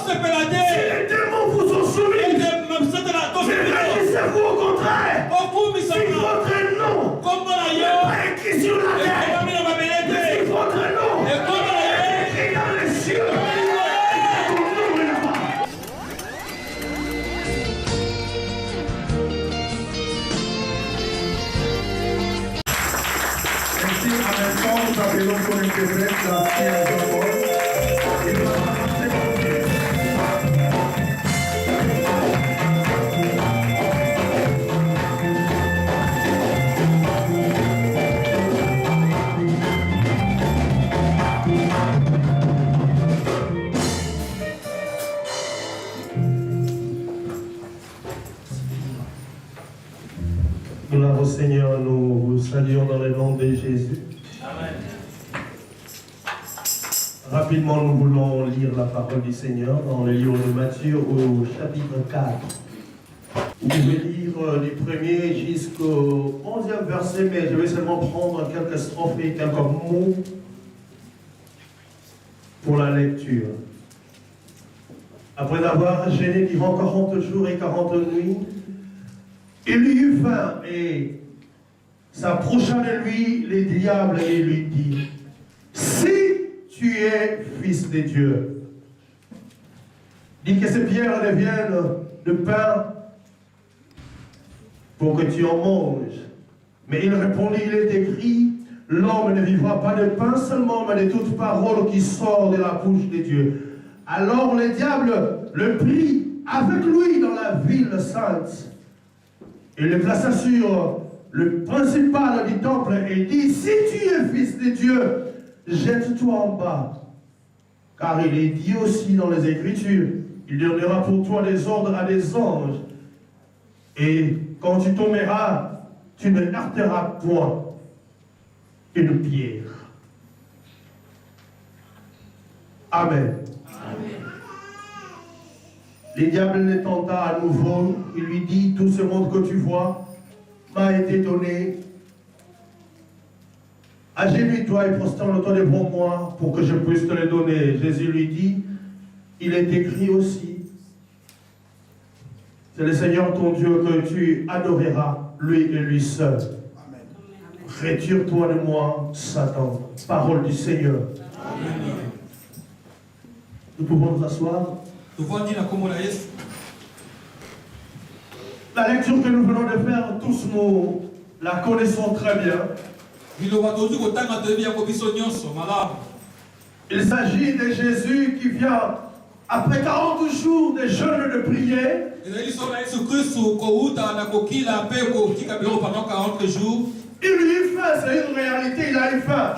les démons vous sont soumis, mais réjouissez-vous au contraire. Si votre nom n'est pas écrit sur la terre, mais si votre nom est écrit dans les cieux, ainsi, en même temps, nous appelons pour interprète la fille Jean-Paul. Il va annoncer mon Dieu. Gloire au Seigneur, nous vous saluons dans le nom de Jésus. Amen. Rapidement, nous voulons lire la parole du Seigneur dans le livre de Matthieu au chapitre 4. Vous pouvez lire du premier jusqu'au 11e verset, mais je vais seulement prendre quelques strophes et quelques mots pour la lecture. Après avoir jeûné durant 40 jours et 40 nuits, il eut faim et s'approcha de lui les diables et lui dit: si tu es fils de Dieu, dis que ces pierres deviennent de pain pour que tu en manges. Mais il répondit: il est écrit, l'homme ne vivra pas de pain seulement, mais de toute parole qui sort de la bouche de Dieu. Alors le diable le prit avec lui dans la ville sainte. Il le plaça sur le principal du temple et dit: si tu es fils de Dieu, jette-toi en bas. Car il est dit aussi dans les Écritures, il donnera pour toi des ordres à des anges. Et quand tu tomberas, tu ne heurteras point une pierre. Amen. Le diable le tenta à nouveau, il lui dit: tout ce monde que tu vois m'a été donné. Agenouille-toi et prosterne-toi devant moi pour que je puisse te le donner. Jésus lui dit: il est écrit aussi, c'est le Seigneur ton Dieu que tu adoreras, lui et lui seul. Amen. Retire-toi de moi, Satan. Parole du Seigneur. Amen. Nous pouvons nous asseoir. La lecture que nous venons de faire, tous nous la connaissons très bien. Il s'agit de Jésus qui vient après 40 jours de jeûne et de prière. Il lui faim, c'est une réalité, il a eu faim.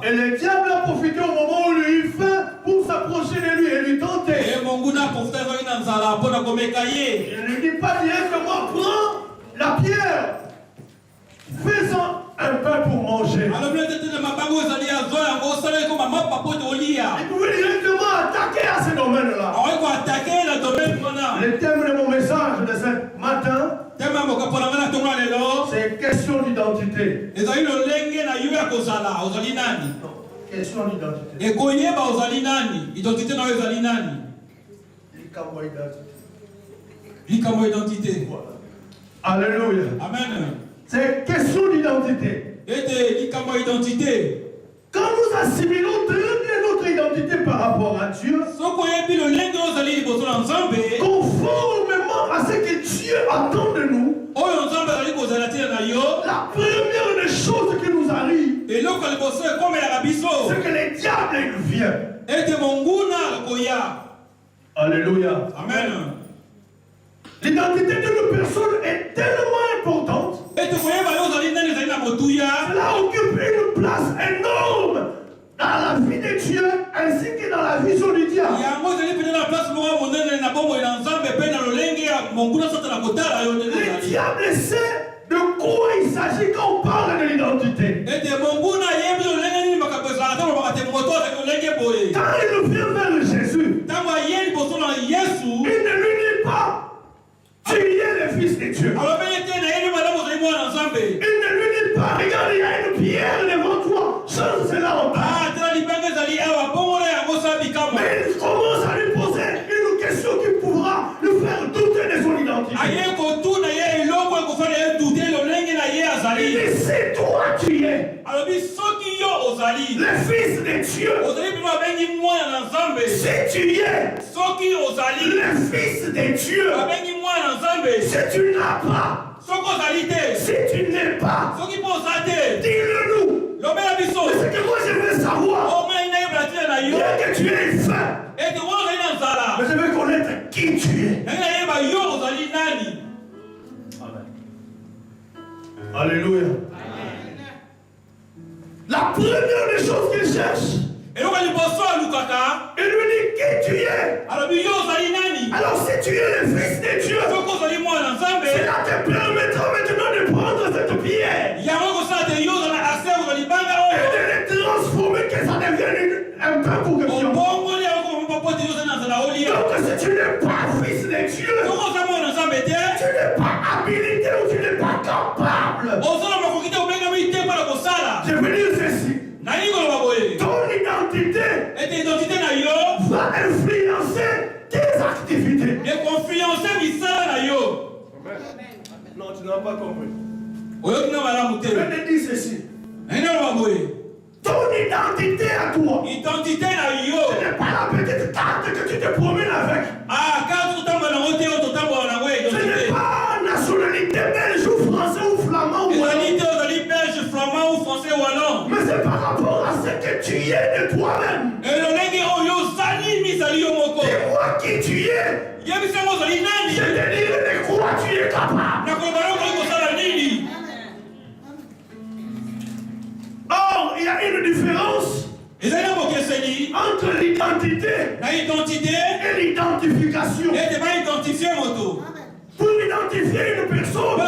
Et le diable a profité au moment où il eut faim pour s'approcher de lui et lui tenter. Il ne lui dit pas directement: prends la pierre, fais-en un pain pour manger. Il pouvait directement attaquer à ce domaine-là. Le thème de mon message de ce matin, c'est question d'identité. Question d'identité. Alléluia. Amen. C'est question d'identité. Quand nous assimilons très bien notre identité par rapport à Dieu, conformément à ce que Dieu attend de nous, la première des choses qui nous arrive, c'est que le diable vient. Alléluia. Amen. L'identité d'une personne est tellement importante. Cela occupe une place énorme dans la vie de Dieu ainsi que dans la vision du diable. Le diable sait de quoi il s'agit quand on parle de l'identité. Quand il vient vers Jésus, il ne lui dit pas: tu es le fils de Dieu. Il ne lui dit pas: regarde, il y a une pierre devant toi, change cela en pain. Mais il le Fils de Dieu, si tu es le Fils de Dieu, si tu n'as pas, si tu n'es pas, dis-le-nous. Mais ce que moi je veux savoir, bien que tu aies faim, mais je veux connaître qui tu es. Amen. Alléluia. La première des choses qu'il cherche, il lui dit qui tu es. Alors si tu es le Fils de Dieu, cela te permettra maintenant de prendre cette pierre et de les transformer, que ça devienne un pain pour question. Donc si tu n'es pas Fils de Dieu, tu n'es pas habilité ou tu n'es pas capable. Je veux dire ceci. Ton identité va influencer tes activités. Non, tu n'as pas compris. Je vais te dire ceci. Ton identité à toi, ce n'est pas la petite carte que tu te promènes avec. Ce n'est pas nationalité belge ou français ou flamand ou wallon. Mais c'est par rapport à ce que tu es de toi-même. Dis-moi qui tu es. Je te dirai de quoi tu es capable. Or, il y a une différence entre l'identité et l'identification. Pour identifier une personne, on a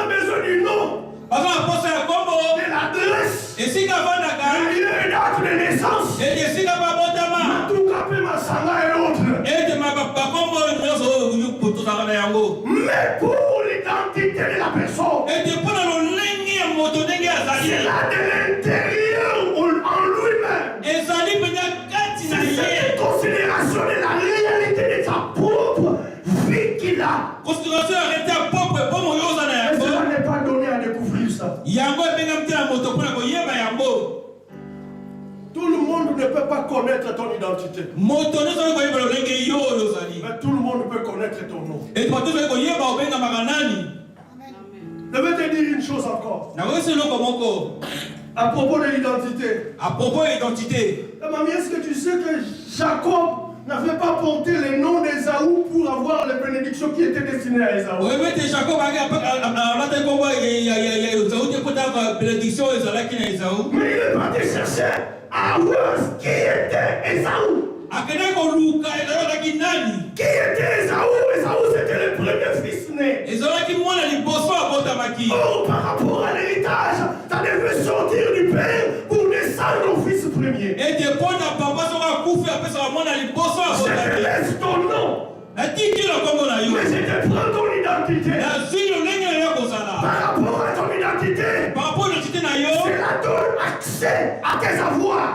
besoin du nom, de l'adresse, le lieu et date de naissance, Matukape Masanga et autres. Mais pour l'identité de la personne, c'est là de l'intérieur en lui-même. C'est cette considération de la réalité de sa propre vie qu'il a. Mais cela n'est pas donné à découvrir ça. Tout le monde ne peut pas connaître ton identité. Mais tout le monde peut connaître ton nom. Je vais te dire une chose encore. À propos de l'identité. Mamie, est-ce que tu sais que Jacob n'avait pas porté le nom d'Ésaü pour avoir les bénédictions qui étaient destinées à Ésaü? Mais il est parti chercher à voir qui était Ésaü. Qui était Ésaü? Ésaü, c'était le premier fils né. Or, par rapport à l'héritage, ça devait sortir du père pour descendre au fils premier. Je te laisse ton nom. Mais je te prends ton identité. Par rapport à ton identité, cela donne accès à tes avoirs.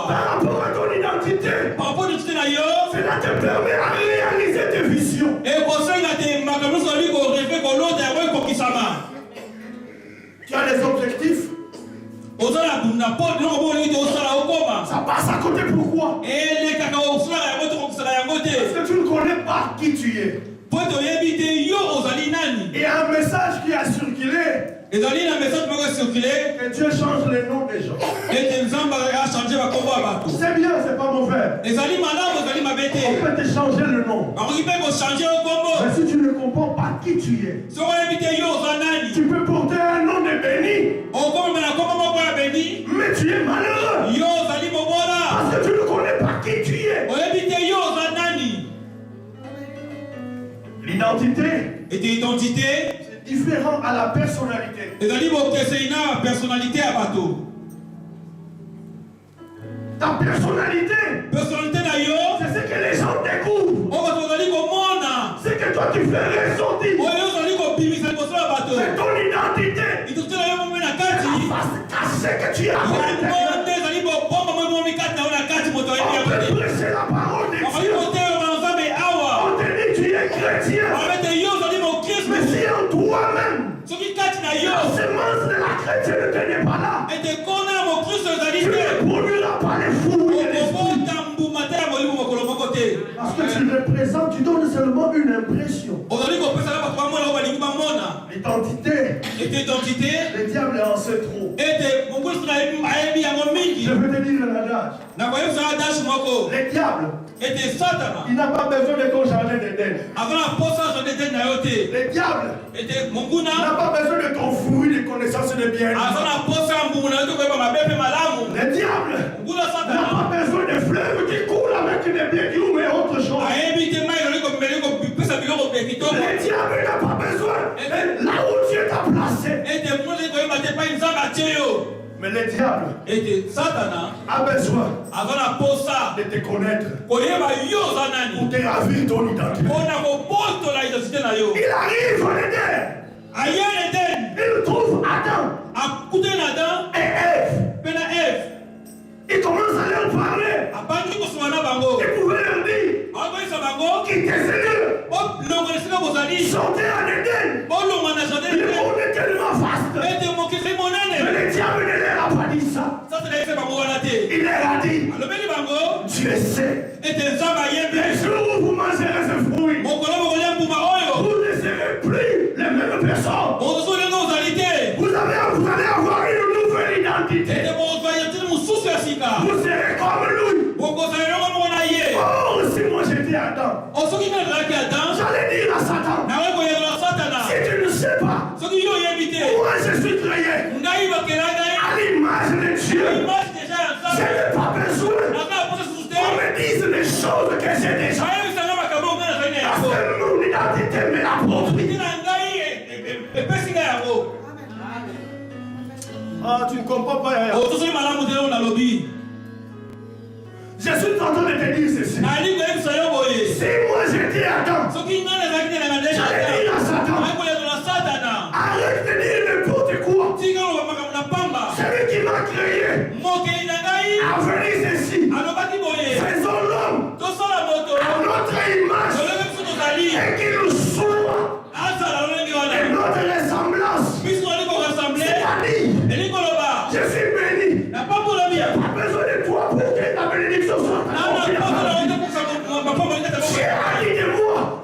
Par rapport à ton identité, cela te permet à réaliser tes visions. Tu as des objectifs. Ça passe à côté, pourquoi? Parce que tu ne connais pas qui tu es. Il y a un message qui a circulé. Que Dieu change les noms des gens. C'est bien, c'est pas mauvais. On peut te changer le nom. Mais si tu ne comprends pas qui tu es, tu peux porter un nom de béni, mais tu es malheureux parce que tu ne connais pas qui tu es. L'identité, c'est différent à la personnalité. Ta personnalité, c'est ce que les gens découvrent. C'est que toi tu fais ressortir. C'est ton identité. C'est la face cachée que tu as. On peut prêcher la parole de Dieu. On te dit tu es chrétien. Mais si en toi-même, la semence de la chrétien ne tenait pas là. Et de connaître mon Christ de Tu ne produiras pas les fruits de l'esprit. Parce que tu représentes, tu donnes seulement une impression. L'identité, le diable en sait trop. Je veux te dire l'adage. Le diable, il n'a pas besoin de ton jardin d'Éden. Le diable, n'a pas besoin de ton fruit de connaissance de bien. Le diable n'a pas besoin de fleuves qui coulent avec des légumes et autre chose. Le diable n'a pas besoin là où Dieu t'a placé. Mais le diable a besoin de te connaître pour te ravir ton identité. Il arrive en Éden. Il trouve Adam et Ève. Il commence à leur parler. Il pouvait leur dire quittez ces lieux. Sortez en Éden. Le monde est tellement vaste. Mais le diable ne leur a pas dit ça. Il leur a dit Dieu sait. Les jours où vous mangerez ce fruit, vous ne serez plus les mêmes personnes. Vous allez avoir une nouvelle identité. Vous serez comme lui. Oh, si moi j'étais Adam, j'allais dire à Satan, si tu ne sais pas, moi je suis créé à l'image de Dieu. Je n'ai pas besoin qu'on me dise des choses que j'ai déjà. Parce que mon identité me l'approprie. Ah, tu ne comprends pas. Je suis en train de te dire ceci. Si moi j'étais Adam, j'allais dire à Satan, arrête de dire n'importe quoi. Celui qui m'a créé a venu ici. Faisons l'homme à notre image et qu'il nous soit et notre ressemblance. C'est-à-dire, je suis béni. Il n'y a pas besoin de toi pour que ta bénédiction soit accomplie. Dieu a dit de moi,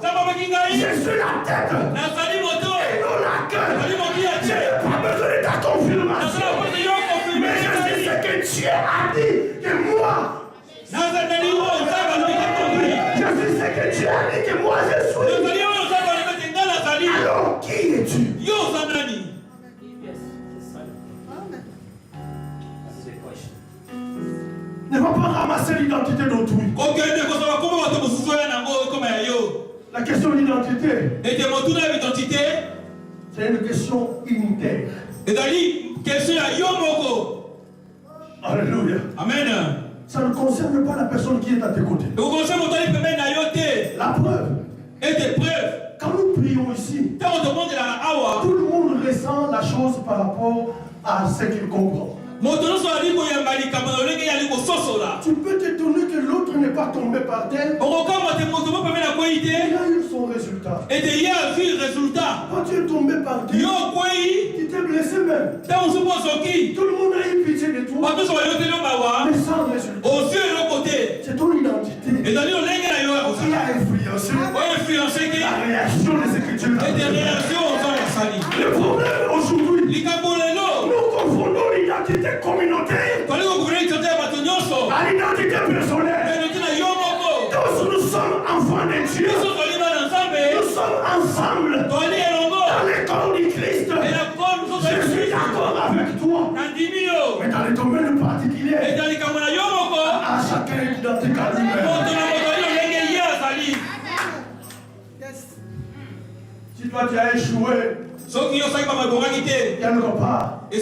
je suis la tête et non la queue. Je n'ai pas besoin de ta confirmation. Mais je sais ce que Dieu a dit de moi. Je sais ce que Dieu a dit que moi je suis. Alors qui es-tu? Ne va pas ramasser l'identité d'autrui. La question de l'identité, c'est une question unitaire. Alléluia. Amen. Ça ne concerne pas la personne qui est à tes côtés. La preuve. Quand nous prions ici, tout le monde ressent la chose par rapport à ce qu'il comprend. Tu peux t'étonner que l'autre n'est pas tombé par terre. Il a eu son résultat. Quand tu es tombé par terre, tu t'es blessé même. Tout le monde a eu pitié de toi. Mais sans résultat. C'est ton identité qui a influencé la réaction de ce que tu as fait. Le problème aujourd'hui, nous confondons l'identité communautaire à l'identité personnelle. Tous nous sommes enfants de Dieu. Nous sommes ensemble dans le corps du Christ. Je suis d'accord avec toi. Mais dans les domaines particuliers, à chacun est identique à lui-même. Si toi tu as échoué quelque part, ça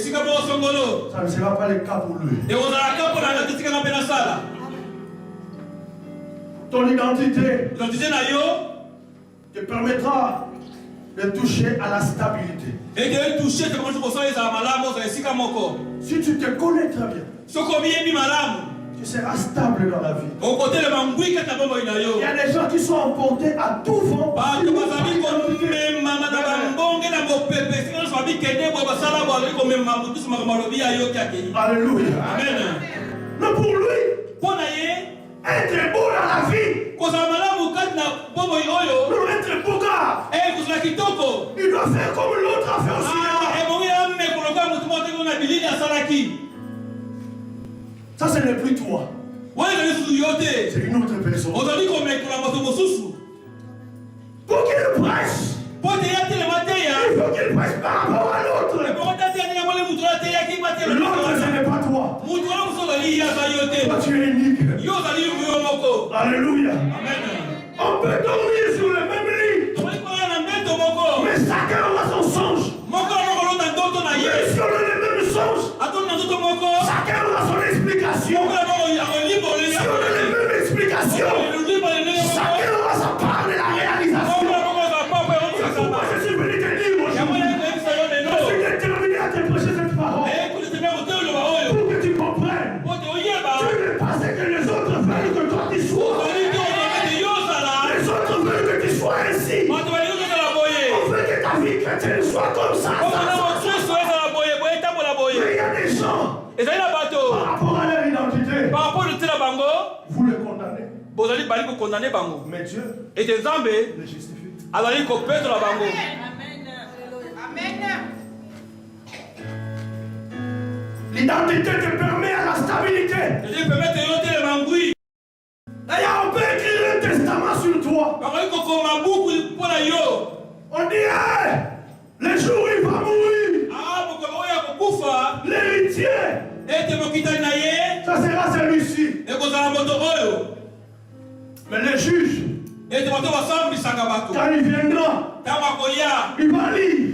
ne sera pas le cas pour lui. Ton identité te permettra de toucher à la stabilité. Si tu te connais très bien, tu seras stable dans la vie. Il y a des gens qui sont emportés à tout vent. Alléluia. Amen. Non, pour lui, être beau dans la vie, non, être beau gars, il doit faire comme l'autre a fait au cinéma. Ça, ce n'est plus toi. C'est une autre personne. Pour qu'il prêche, il faut qu'il prêche par rapport à l'autre. L'autre, ce n'est pas toi. Toi, tu es unique. Alléluia. On peut dormir sur le même lit, mais chacun aura son songe. Mais si on a les mêmes songes, chacun aura son explication. Si on a les mêmes explications, chacun aura sa part de la réalisation. C'est pourquoi je suis venu te dire aujourd'hui. Je suis déterminé à te prêcher cette parole pour que tu comprennes. Tu n'es pas ce que les autres veulent que toi tu sois. Les autres veulent que tu sois ainsi. On veut que ta vie chrétienne soit comme ça. Mais il y a des gens, par rapport à leur identité, vous les condamnez. Mais Dieu les justifie. Amen. L'identité te permet à la stabilité. D'ailleurs, on peut écrire un testament sur toi. On dit, hey, le jour où il va mourir, l'héritier, ça sera celui-ci. Mais le juge, quand il viendra, il va lire.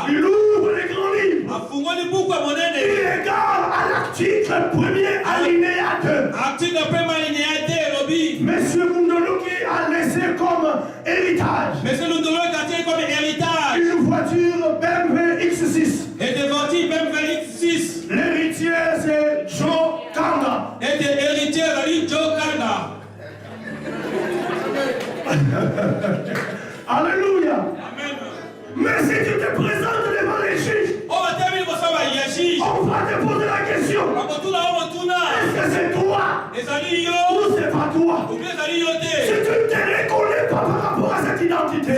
Il ouvre les grands livres. Il regarde à l'article 1er alinéa 2. Monsieur Mundoluki a laissé comme héritage une voiture BMW X6. L'héritier c'est Joe Kanga. Alléluia. Mais si tu te présentes devant les juges, on va te poser la question. Est-ce que c'est toi ou c'est pas toi? Si tu ne te reconnais pas par rapport à cette identité,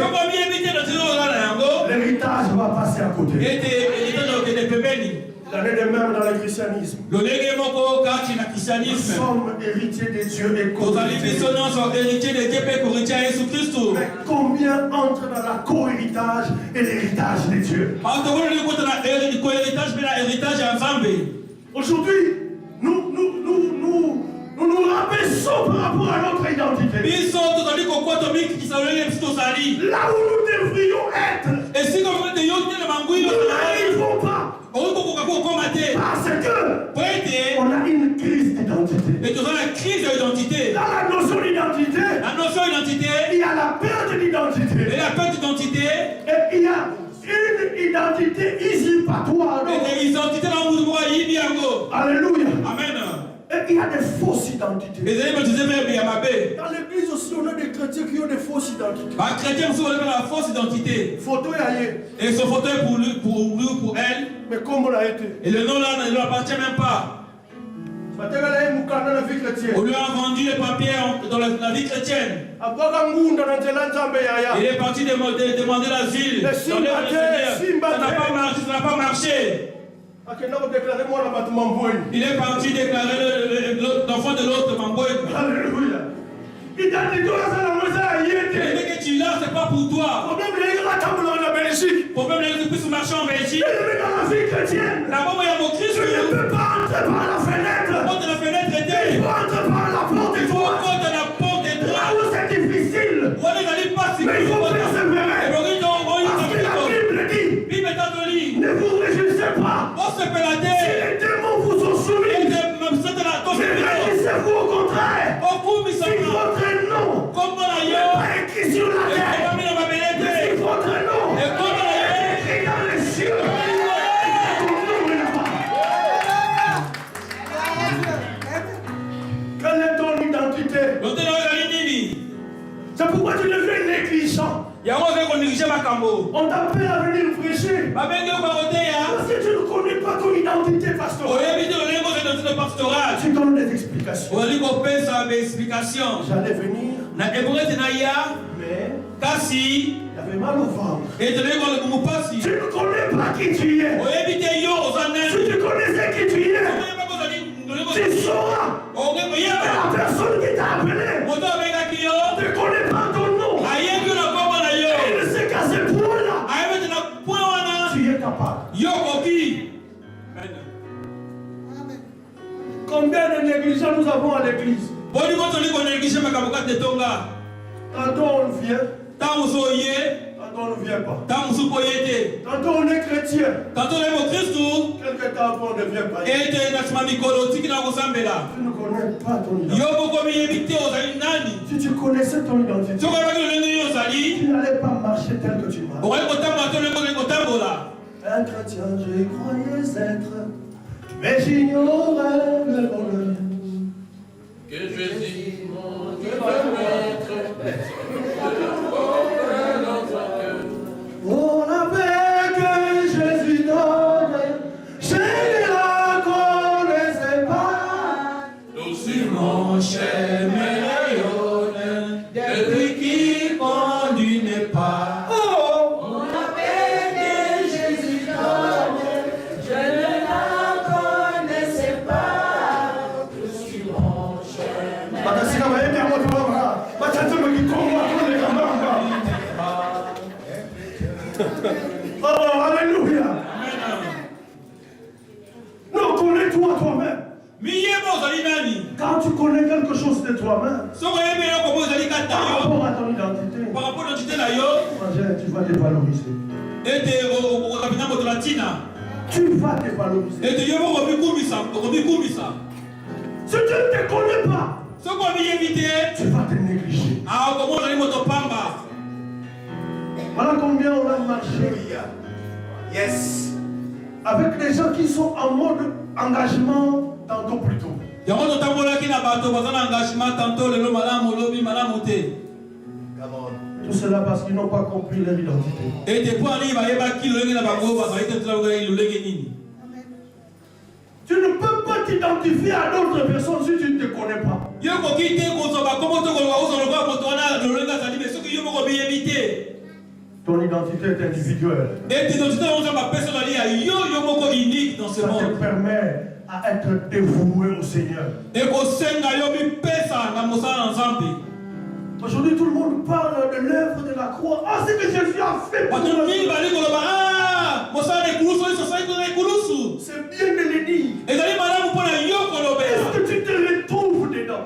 l'héritage va passer à côté. Il en est de même dans le christianisme. Nous sommes héritiers de Dieu et mais combien entrent dans la co-héritage et l'héritage de Dieu? Aujourd'hui, nous nous rabaissons par rapport à notre identité. Là où nous devrions être, nous n'arrivons pas. Parce que on a une crise d'identité. Dans la notion d'identité, il y a la perte d'identité. Et il y a une identité usurpatoire. Alléluia. Amen. Et il y a des fausses identités. Dans l'église aussi, on a des chrétiens qui ont des fausses identités. Photo est ailleurs. Et ce fauteuil pour lui, pour elle. Mais comme on l'a été. Et le nom là ne lui appartient même pas. On lui a vendu les papiers dans la vie chrétienne. Il est parti demander l'asile. Ça n'a pas marché. Il est parti déclarer l'enfant de l'autre Mamboy. Alléluia. Dès que tu l'as, c'est pas pour toi. Problème que tu puisses marcher en Belgique. Dans la vie chrétienne, Là-bas, il y a mon Christ. tu ne peux pas entrer par la fenêtre. La fenêtre est Il faut entrer par la porte il faut étroite. entrer la porte Là étroite. où c'est difficile. Mais il faut persévérer. Parce que la Bible dit, ne vous réjouissez pas. Si les démons vous ont soumis, ne réjouissez-vous au contraire. Si votre nom n'est pas écrit sur la terre, mais si votre nom est écrit dans les cieux, ton nom est là-bas. Quelle est ton identité? C'est pourquoi tu deviens négligent. On t'appelle à venir prêcher. Parce que tu ne connais pas ton identité pastorale. Tu donnes des explications. J'allais venir. Mais il avait mal au ventre. Tu ne connais pas qui tu es. Si tu connaissais qui tu es, tu sauras. Mais la personne qui t'a appelé ne connaît pas ton nom. Et il ne sait qu'à ce point-là, tu es capable. Combien de négligents nous avons à l'église? Tantôt on vient, tantôt on ne vient pas. Tantôt on est chrétien, quelque temps après on devient païen. Tu ne connais pas ton identité. Si tu connaissais ton identité, tu n'allais pas marcher tel que tu marches. Un chrétien, je croyais être, mais j'ignorais le bonheur que Jésus mon Dieu va mettre. Oh, la paix que Jésus donne, je ne la connaissais pas. Nous sur mon chemin rayonne, depuis qui conduit mes pas. Oh, la paix que Jésus donne, je ne la connaissais pas. Nous sur mon chemin. oh, alléluia. Non, connais-toi toi-même. Quand tu connais quelque chose de toi-même, par rapport à ton identité, frère, tu vas te valoriser. Tu vas te valoriser. Si tu ne te connais pas, tu vas te négliger. Voilà combien on a marché. Yes. Avec des gens qui sont en mode engagement tantôt plus tôt. Tout cela parce qu'ils n'ont pas compris leur identité. Tu ne peux pas t'identifier à d'autres personnes si tu ne te connais pas. Ton identité est individuelle. Ça te permet à être dévoué au Seigneur. Aujourd'hui, tout le monde parle de l'œuvre de la croix. Ah, c'est que Jésus a fait pour nous. C'est bien de le dire. Est-ce que tu te retrouves dedans?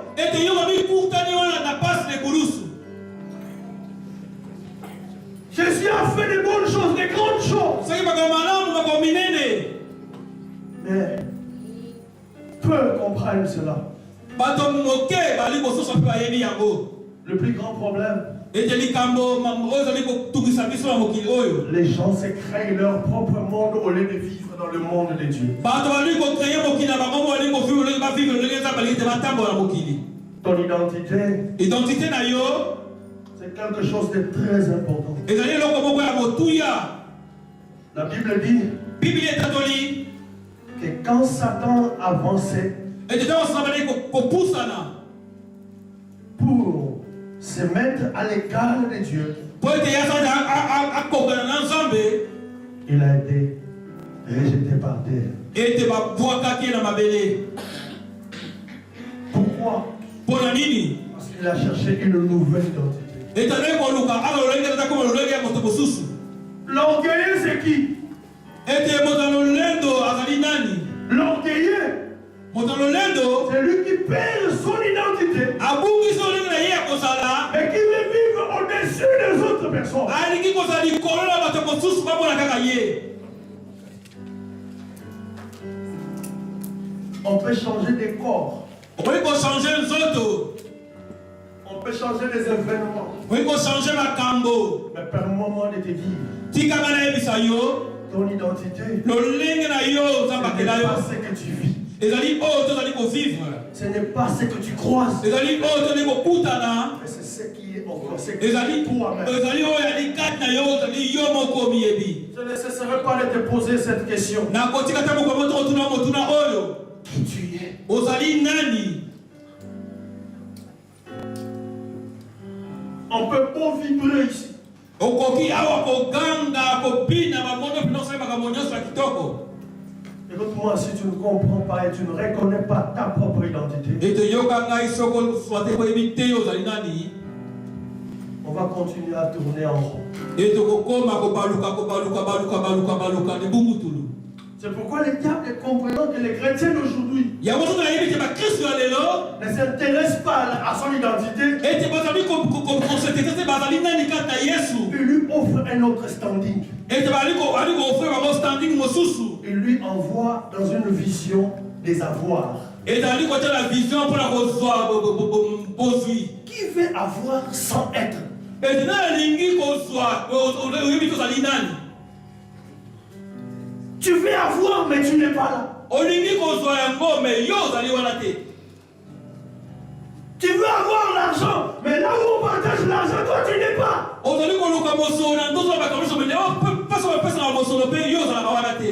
Jésus a fait de bonnes choses, de grandes choses. Mais peu comprennent cela. Le plus grand problème, les gens se créent leur propre monde au lieu de vivre dans le monde de Dieu. Ton identité, c'est quelque chose de très important. La Bible dit que quand Satan avançait pour se mettre à l'écart de Dieu, il a été rejeté par terre. Pourquoi? Parce qu'il a cherché une nouvelle identité. L'orgueilleux, c'est qui? L'orgueilleux, c'est lui qui perd son identité et qui veut vivre au-dessus des autres personnes. On peut changer des corps. On peut changer des événements. Mais par un moment de te vivre, ton identité, c'est pas ce que tu vis. Ce n'est pas ce que tu croises. Mais c'est ce qui est encore. C'est toi-même. Je ne cesserai pas de te poser cette question. Qui tu es? On peut pas vibrer ici. Écoute-moi, si tu ne comprends pas et tu ne reconnais pas ta propre identité, on va continuer à tourner en rond. C'est pourquoi les diables comprenant que les chrétiens d'aujourd'hui ne s'intéressent pas à son identité, il lui offre un autre standing. Il lui envoie dans une vision des avoirs. Qui veut avoir sans être? Tu veux avoir, mais tu n'es pas là. Tu veux avoir l'argent, mais là où on partage l'argent, toi tu n'es pas.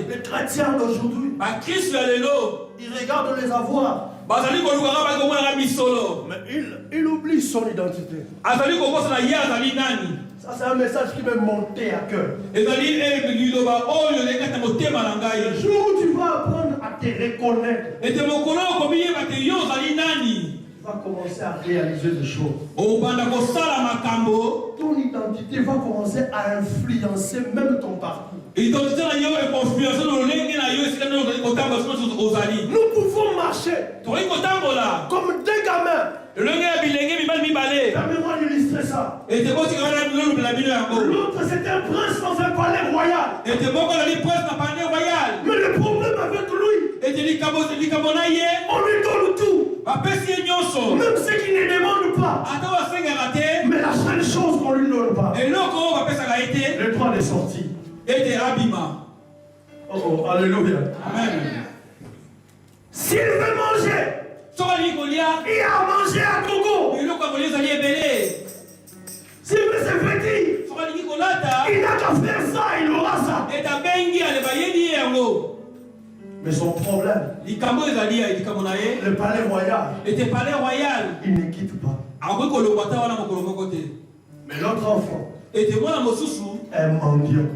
Les chrétiens d'aujourd'hui, ils regardent les avoirs, mais il oublie son identité. Ça, c'est un message qui m'est monté à cœur. Le jour où tu vas apprendre à te reconnaître, tu vas commencer à réaliser des choses. Ton identité va commencer à influencer même ton parcours. Nous pouvons marcher comme des gamins. Permets-moi d'illustrer ça. L'autre, c'était un prince dans un palais royal. Mais le problème avec lui, on lui donne tout. Même ceux qui ne demandent pas. Mais la seule chose qu'on lui donne pas, le droit de sortir. Oh, alléluia. Amen. S'il veut manger, il a mangé à Togo. S'il veut se vêtir, il n'a qu'à faire ça, il aura ça. Mais son problème, le palais royal, il ne quitte pas. Mais l'autre enfant est mendiant.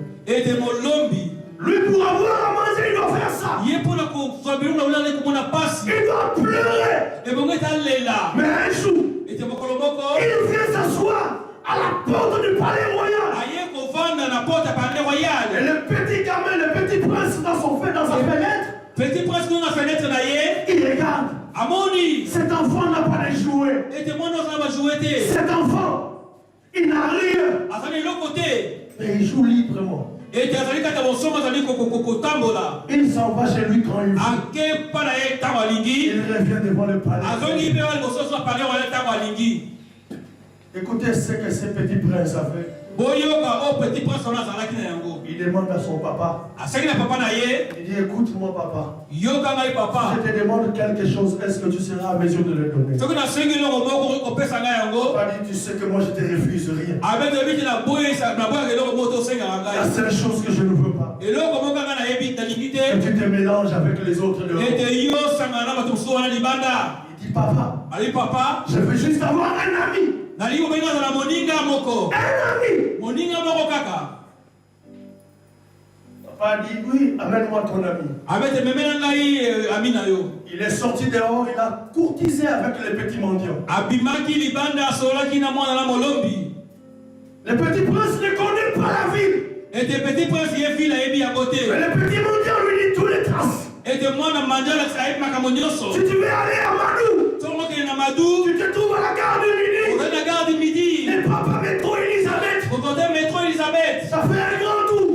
Lui, pour avoir à manger, il doit faire ça. Il doit pleurer. Mais un jour, il vient s'asseoir à la porte du palais royal. Et le petit gamin, le petit prince dans sa fenêtre, il regarde. Cet enfant n'a pas de jouet. Cet enfant, il n'a rien. Mais il joue librement. Il s'en va chez lui quand il veut. Il revient devant le palais. Écoutez ce que ce petit prince a fait. Il demande à son papa. Il dit, écoute-moi papa. Je te demande quelque chose, est-ce que tu seras à mesure de le donner? Papa dit, tu sais que moi je te refuse rien. La seule chose que je ne veux pas, que tu te mélanges avec les autres dehors. Il dit, papa, je veux juste avoir un ami. Un ami. Papa dit, oui, amène-moi ton ami. Il est sorti dehors, il a courtisé avec les petits mendiants. Le petit prince ne connaît pas la ville. Mais le petit mendiant lui dit tous les traces. Si tu veux aller à Madou, tu te trouves à la gare du Midi. Le papa métro Elisabeth. Ça fait un grand tour.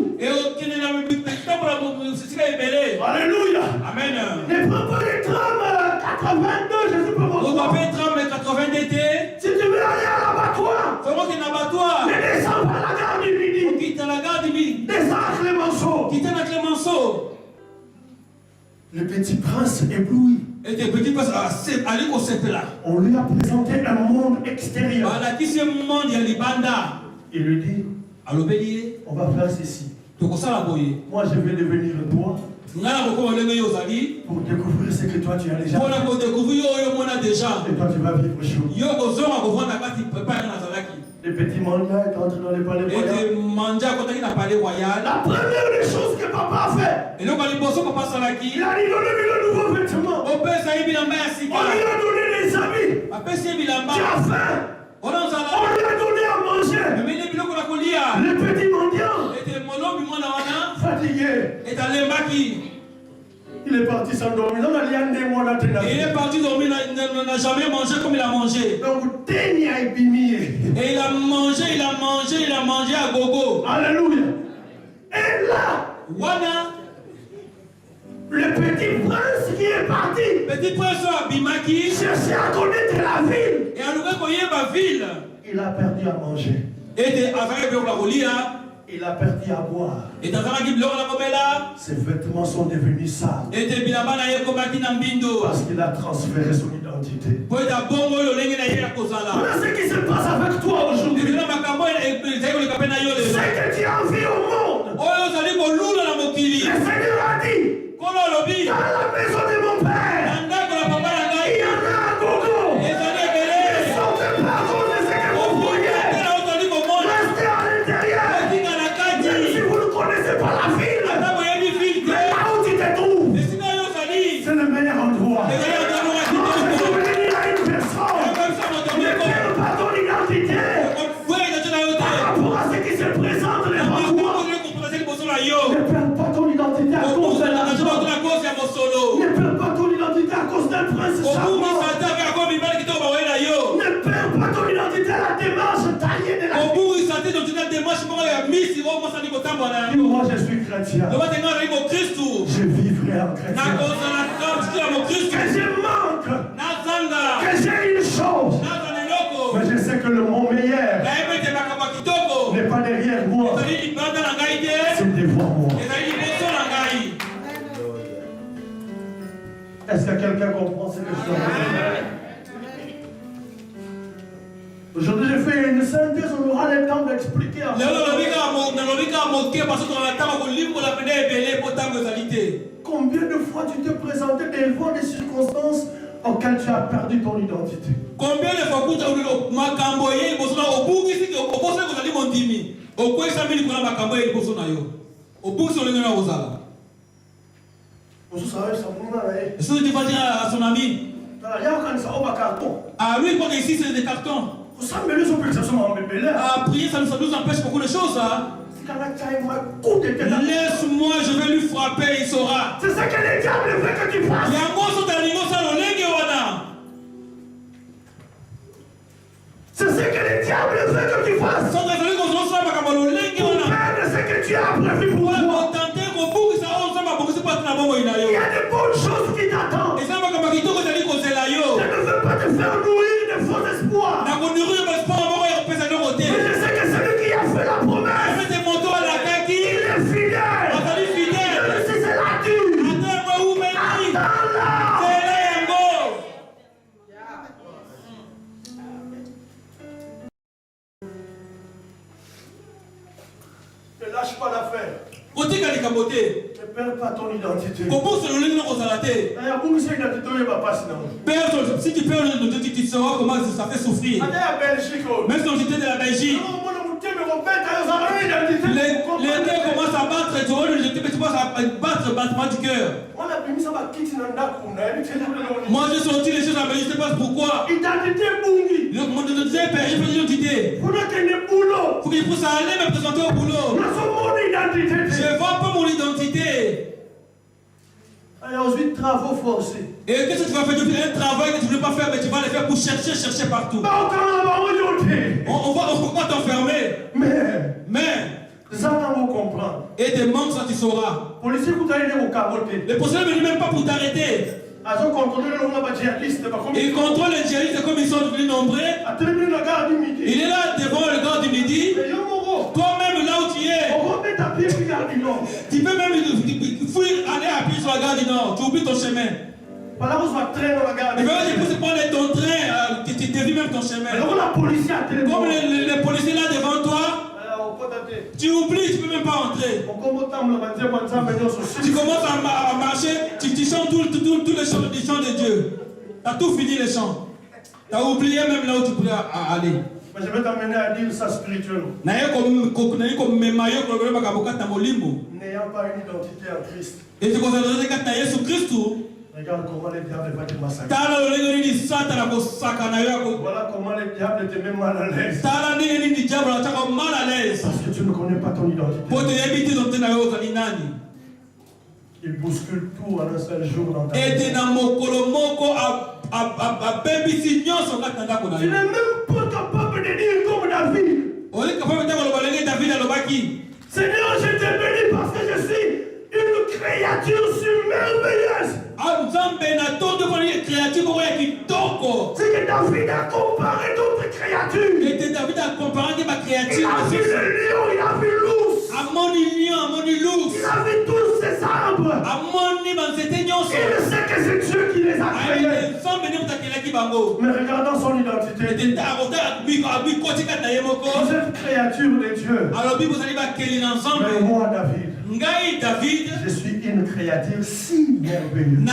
Alléluia. Amen. Ne prends pas les trams 82, je ne sais pas pourquoi. Si tu veux aller à l'abattoir, ne descends pas à la gare du Midi. Descends à Clémenceau. Le petit prince ébloui. Et le petit prince allait au simple là. On lui a présenté un monde extérieur. Voilà, qui c'est le monde, il y a les bandas. Il lui dit, on va faire ceci. Moi, je vais devenir toi pour découvrir ce que toi tu as déjà fait. Et toi, tu vas vivre chaud. Le petit manga est entré dans le palais royal. La première des choses que papa a fait, il a dit donnez-lui le nouveau vêtement. On lui a donné des habits. Tu as faim. On lui a donné à manger. Le petit mendiant, fatigué, il est parti s'endormir. Il est parti dormir, il n'a jamais mangé comme il a mangé. Donc, et il a mangé à gogo. Alléluia. Et là, le petit prince qui est parti, petit prince Bimaki, cherchait à connaître la ville. Et à ville. Il a perdu à manger. Il a perdu à boire. Ses vêtements sont devenus sales. Parce qu'il a transféré son identité. Voilà ce qui se passe avec toi aujourd'hui. C'est que tu as vu au monde. Le Seigneur a dit, dans la maison de mon Père, il y en a à gogo. Ne sortez pas à cause de ce que vous voyez. Restez à l'intérieur. Même si vous ne connaissez pas la ville, mais là où tu te trouves, c'est le meilleur endroit. Je suis venu à une personne. Ne perds pas ton identité par rapport à ce qui se présente devant toi. Ne perds pas ton identité à cause de l'argent. Ne perds pas ton identité à cause d'un prince charmant. Ne perds pas ton identité à la démarche taillée de la vie. Moi je suis chrétien. Je vivrai en chrétien. Que je manque. Que j'ai une chose. Mais je sais que le mon meilleur n'est pas derrière moi. C'est devant moi. Est-ce que quelqu'un comprend ce que je suis en train de dire? Aujourd'hui, je fais une synthèse, on aura le temps d'expliquer. Combien de fois tu t'es présenté devant des circonstances auxquelles tu as perdu ton identité? Combien de fois tu est-ce que tu vas dire à son ami? Ah, lui, il croit qu'ici c'est des cartons. À prier, ça nous empêche beaucoup de choses. Hein? Laisse-moi, je vais lui frapper, il saura. C'est ça que les diables veulent que tu fasses. C'est ce que les diables veulent que tu fasses. Pour perdre ce que tu as prévu pour toi. Il y a de bonnes choses qui t'attendent. Je ne veux pas te faire nourrir de faux espoirs. Mais je sais que celui qui a fait la promesse, il est fidèle. Même si c'est la dure, attends-la. Ne lâche pas l'affaire. Ne perds pas ton identité. Père, si tu perds ton identité, tu sauras comment ça fait souffrir. Même si tu es de la Belgique, les cœurs commencent à battre, tu vois, tu commences à battre le battement du cœur. Moi, j'ai sorti les choses à Belgique, je ne sais pas pourquoi. Mon identité est perdue, j'ai l'identité. Faut qu'il faut aller me présenter au boulot. Je vends pas mon identité. Et ensuite, travaux forcés. Et qu'est-ce que tu vas faire? Tu fais un travail que tu ne veux pas faire, mais tu vas le faire pour chercher partout. On va t'enfermer. Mais et tes manques, ça tu sauras. Les policiers ne viennent même pas pour t'arrêter. Ils contrôlent les djihadistes comme ils sont devenus nombreux. Il est là devant le gare du midi. Toi-même là où tu es, tu peux même fuir, aller à pied sur la gare du Nord. Tu oublies ton chemin. Voilà, on va traîner dans la gare. Et bien, tu peux prendre ton train, tu dévis même ton chemin. Alors, la police a télé. Comme les policiers là devant toi, tu oublies, tu ne peux même pas entrer. Tu commences à marcher, tu chantes tous les chants de Dieu. Tu as tout fini les chants. Tu as oublié même là où tu pouvais aller. Mais je vais t'amener à dire ça spirituellement. N'ayant pas une identité en Christ. Et tu considères que tu as Jésus Christ. Regarde comment les diables vont te massacrer. Voilà comment les diables te mettent mal à l'aise. Parce que tu ne connais pas ton identité. Il bouscule tout en un seul jour dans ta vie. Tu n'es même pas capable de dire comme David. Seigneur, je te bénis parce que je suis une créature merveilleuse. C'est que David a comparé d'autres créatures. Il a vu le lion, il a vu l'ours. Il a vu tous ces arbres. Il sait que c'est Dieu qui les a créés. Mais regardons son identité. Vous êtes créature de Dieu. Mais moi, David, je suis une créature si merveilleuse.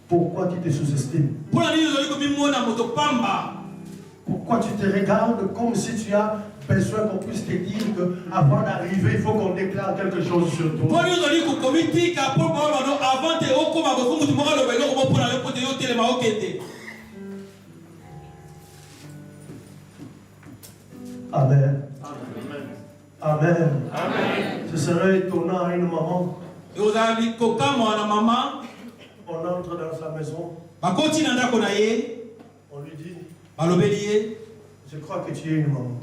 Pourquoi tu te sous-estimes? Pourquoi tu te regardes comme si tu as besoin qu'on puisse te dire qu'avant d'arriver, il faut qu'on déclare quelque chose sur toi? Amen. Amen. Amen. Ce serait étonnant à une maman. On entre dans sa maison. On lui dit, je crois que tu es une maman.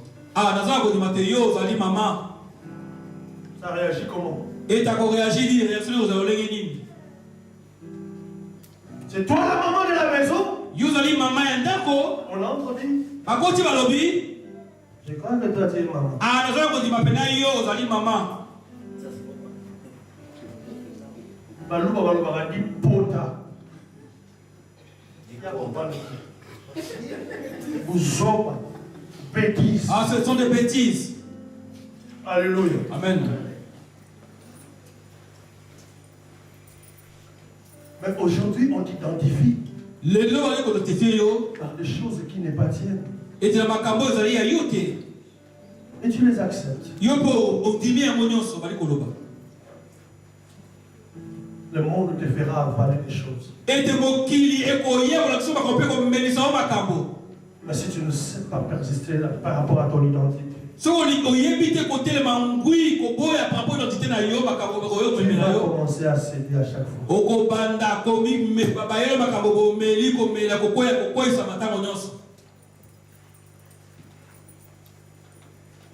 Ça réagit comment? C'est toi la maman de la maison? On entre dit, je crois que toi tu es une maman. Baluba dit pota. Bêtises. Ah, ce sont des bêtises. Alléluia. Amen. Mais aujourd'hui, on t'identifie par des choses qui n'est pas tiennes. Et tu les acceptes. Le monde te fera avaler des choses. Mais si tu ne sais pas persister par rapport à ton identité, tu vas commencer à céder à chaque fois.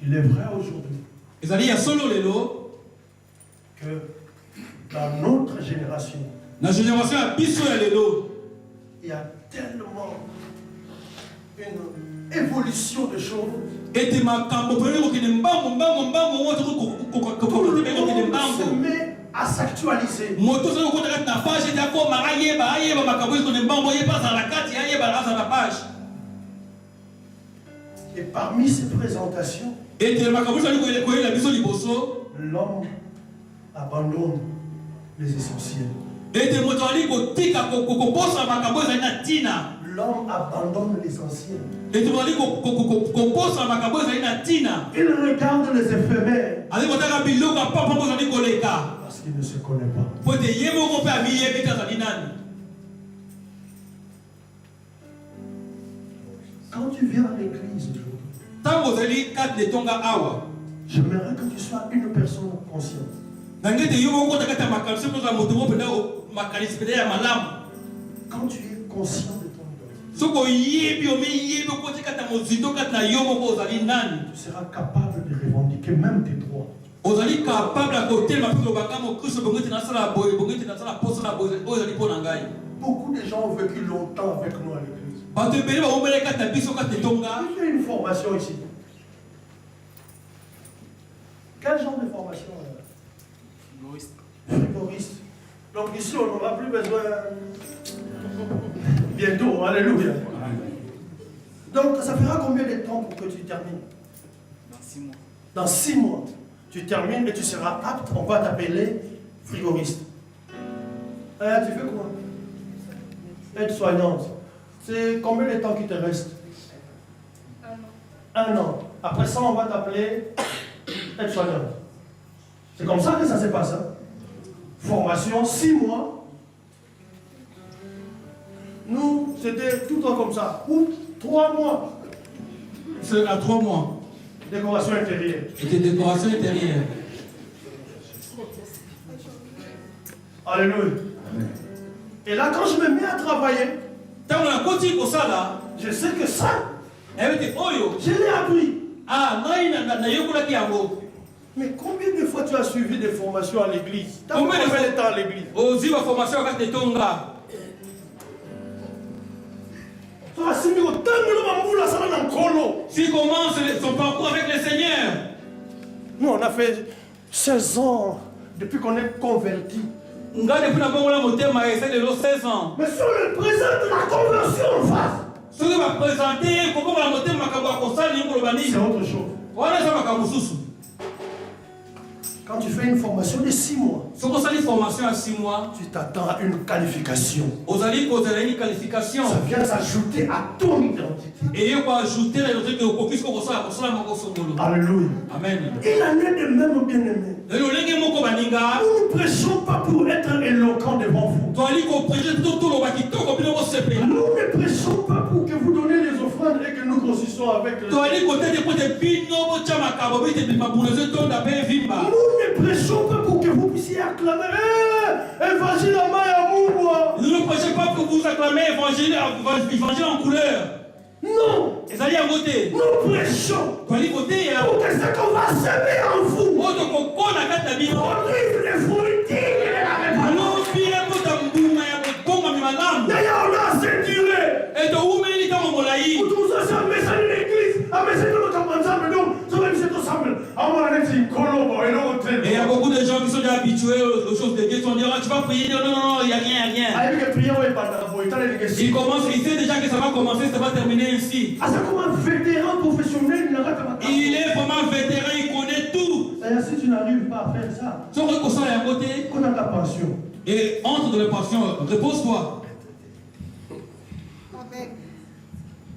Il est vrai aujourd'hui que dans notre génération, il y a tellement une évolution de choses. Tout le monde se met à s'actualiser. Et parmi ces présentations, l'homme abandonne les essentiels. L'homme abandonne l'essentiel. Il regarde les éphémères parce qu'il ne se connaît pas. Quand tu viens à l'église aujourd'hui, j'aimerais que tu sois une personne consciente. Quand tu es conscient de ton identité, tu seras capable de revendiquer même tes droits. Beaucoup de gens ont vécu longtemps avec nous à l'église. Il y a une formation ici. Quel genre de formation? Frigoriste. Donc ici, on n'aura plus besoin. Bientôt, alléluia. Donc, ça fera combien de temps pour que tu termines? Dans 6 mois. Dans 6 mois, tu termines et tu seras apte. On va t'appeler frigoriste. Tu fais quoi? Aide-soignante. C'est combien de temps qui te reste? 1 an. Après ça, on va t'appeler aide-soignante. C'est comme ça que ça se passe. Hein? Formation, 6 mois. Nous, c'était tout le temps comme ça. Ou 3 mois. C'est à 3 mois. Décoration intérieure. Et des décorations intérieures. Alléluia. Et là, quand je me mets à travailler, je sais que ça, je l'ai appris. Mais combien de fois tu as suivi des formations à l'église? Combien de fois à l'église? S'il commence son parcours avec le Seigneur. Nous, on a fait 16 ans depuis qu'on est convertis. Mais sur le présente la conversion en face. C'est autre chose. Quand tu fais une formation de 6 mois, tu t'attends à une qualification. Ça vient s'ajouter à ton identité. Alléluia. Amen. Il en est de même, bien-aimé. Nous ne prêchons pas pour être éloquents devant vous. Nous ne prêchons pas pour que vous donnez les offrandes et que nous grossissons avec les... Nous ne prêchons pas pour que vous puissiez acclamer évangile à Mayamoua. Nous ne prêchons pas pour vous acclamer évangile en couleur. Non. Nous prêchons pour que ce qu'on va semer en vous produise les fruits dignes de la réponse. D'ailleurs, on a ceinturé. Et il y a beaucoup de gens qui sont déjà habitués aux choses de Dieu. On dira, tu vas prier, non, il n'y a rien. Il commence, il sait déjà que ça va commencer, ça va terminer ici. Il est vraiment vétéran, il connaît tout. Si tu n'arrives pas à faire ça, qu'on a ta passion. Et entre dans la passion, repose-toi.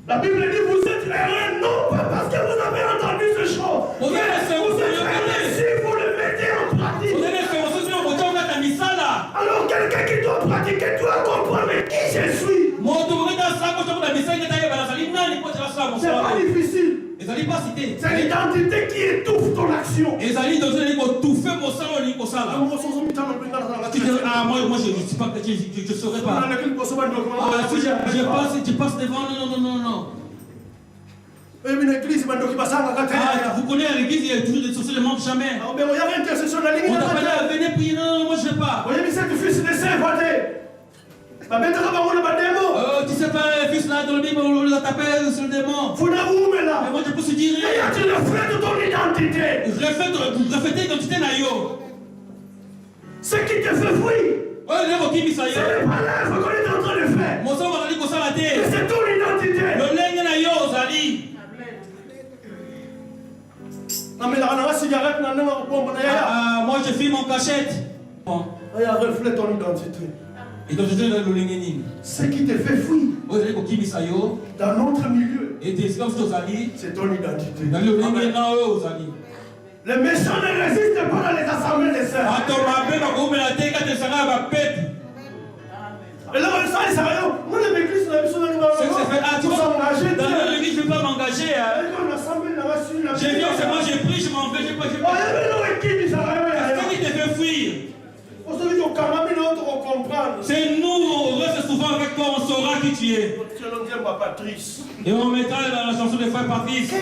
La Bible dit vous êtes heureux, non pas parce que vous avez entendu ce chant, mais vous êtes heureux si vous le mettez en pratique. Alors quelqu'un qui doit pratiquer doit comprendre qui je suis. C'est pas difficile. C'est l'identité qui étouffe ton action. Ah, moi je ne suis pas chrétien, je ne saurais pas. Si tu passes devant, non. Vous connaissez à l'église, il y a toujours des sociétés, ne manquent jamais. On t'appelle à venir prier, non, moi je ne sais pas. Tu sais pas, le fils là, dans le Bible, on l'a tapé sur le démon. Mais moi je peux se dire. Tu reflètes ton identité. Reflète l'identité naïo. Ce qui te fait fuir, c'est pas l'œuvre qu'on est en train de faire. Mais c'est ton identité. Moi je fume en cachette. Reflète ton identité. Ce qui te fait fuir dans notre milieu, c'est ton identité. Les méchants ne résistent pas dans les assemblées des sœurs. Et là, ça, il s'arrête. Moi, l'église, dans l'église, je ne vais pas m'engager. Je viens seulement, je prie, je m'en vais, je ne sais pas. Qu'est-ce qui te fait fuir? C'est nous, on reste souvent avec toi, on saura qui tu es. Et on mettra dans la chanson de frère Patrice. Quelle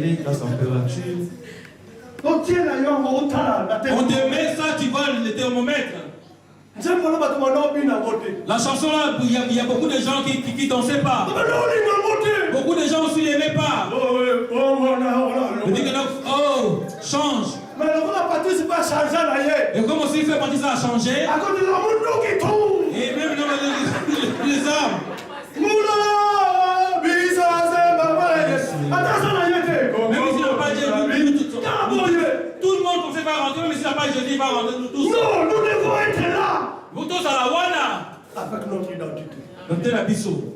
est ta température? On te met ça, tu vois le thermomètre. La chanson là, il y a beaucoup de gens qui ne dansaient pas. Beaucoup de gens aussi n'aimaient pas. On dit que change. Et comme aussi fait partie ça a changé. Et même les hommes. Même s'il n'a pas Jésus, tout le monde ne peut pas rentrer, même s'il n'a pas Jésus, il va rentrer nous tous. Non, nous devons être là. Vous tous à la Wana. Avec notre identité. Donc, t'es la biseau.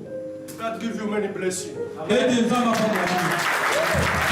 God give you many blessings. Et des hommes à prendre la vie.